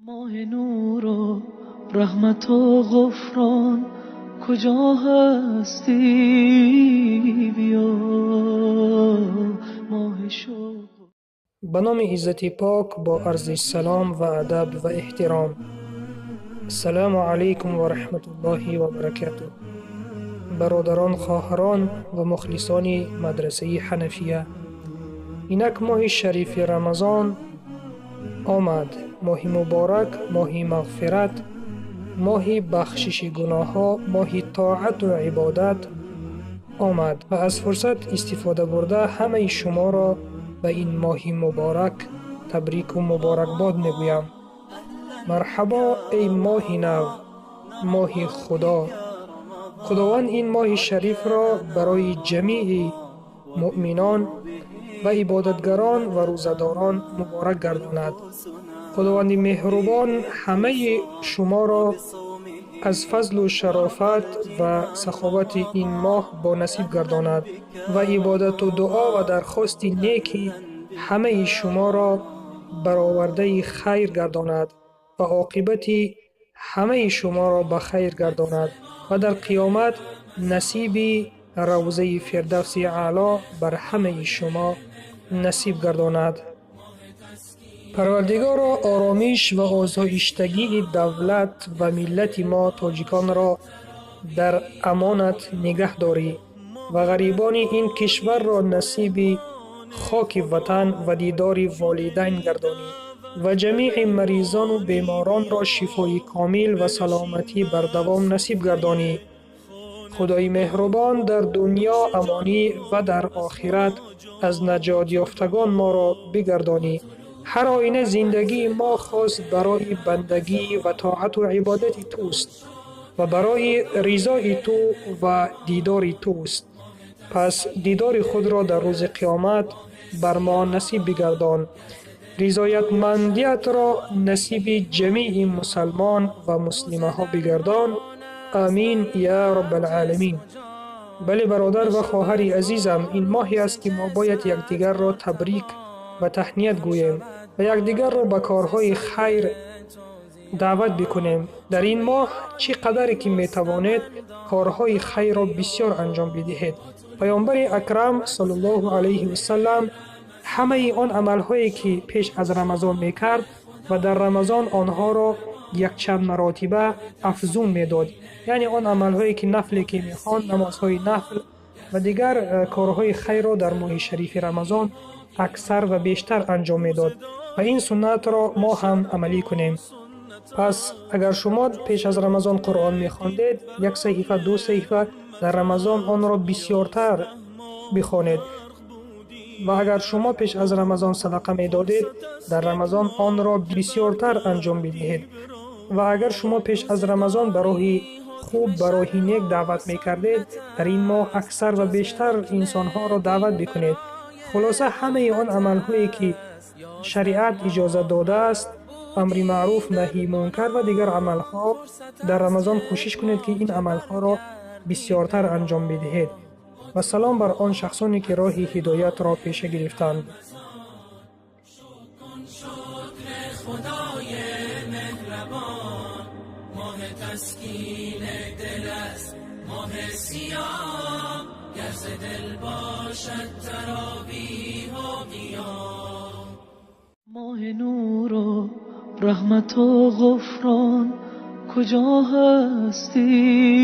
ماه نور و رحمت و غفران کجا هستی؟ بیا ماه شوق. به نام عزت پاک با عرض سلام و ادب و احترام. السلام علیکم و رحمت الله و برکاته. برادران، خواهران و مخلصان مدرسه حنفیه، اینک ماه شریف رمضان آمد. ماه مبارک، ماه مغفرت، ماه بخشش گناه ها، ماه طاعت و عبادت آمد و از فرصت استفاده برده همه شما را به این ماه مبارک تبریک و مبارکباد میگویم. مرحبا ای ماه نو، ماه خدا. خداوند این ماه شریف را برای جمیع مؤمنان و عبادتگران و روزداران مبارک گرداند. خداوند مهربان همه شما را از فضل و شرافت و سخاوت این ماه با نصیب گرداند و عبادت و دعا و درخواست نیکی همه شما را برآورده خیر گرداند و عاقبت همه شما را به خیر گرداند و در قیامت نصیب روضه فردوس اعلی بر همه شما نصیب گرداند. پروردگارا، آرامش و آسایشتگی دولت و ملت ما تاجیکان را در امانت نگه داری و غریبان این کشور را نصیب خاک وطن و دیدار والدین گردانی و جمیع مریضان و بیماران را شفای کامل و سلامتی بر دوام نصیب گردانی. خدای مهربان در دنیا امانی و در آخرت از نجات یافتگان ما را بگردانی. هر آینه زندگی ما خاص برای بندگی و طاعت و عبادت توست و برای رضای تو و دیدار توست. پس دیدار خود را در روز قیامت بر ما نصیب بگردان. رضایتمندیت را نصیب جمیع مسلمان و مسلمه ها بگردان. آمین یا رب العالمین. بله برادر و خواهر عزیزم، این ماهی است که ما باید یکدیگر را تبریک و تهنیت گوییم و یکدیگر را به کارهای خیر دعوت بکنیم. در این ماه چقدر که میتوانید کارهای خیر را بسیار انجام بدهید. پیامبر اکرم صلی الله علیه و سلم همه آن عملهایی که پیش از رمضان میکرد و در رمضان آنها را یک چند مراتبه افزون میداد. یعنی آن عملهایی که نفلی که میخواند، نمازهای نفل و دیگر کارهای خیر را در ماه شریف رمضان اکثر و بیشتر انجام میداد و این سنت را ما هم عملی کنیم. پس اگر شما پیش از رمضان قرآن میخواندید، یک صحیفه دو صحیفه در رمضان آن را بسیارتر بخوانید و اگر شما پیش از رمضان صدقه میدادید، در رمضان آن را بسیارتر انجام بدهید و اگر شما پیش از رمضان برای خوب، برای نیک دعوت میکردید، در این ماه اکثر و بیشتر انسانها را دعوت بکنید. خلاصه همه آن عملهایی که شریعت اجازه داده است، امر معروف نهی منکر و دیگر عملها، در رمضان کوشش کنید که این عملها را بسیارتر انجام بدهید. و سلام بر آن شخصانی که راه هدایت را پیشه گرفتند. خدای مهربان، ماه تسکین دل است، ماه سیاه، گر ز دل باشد تراویح و قیام. ماه نور و رحمت و غفران کجا هستی؟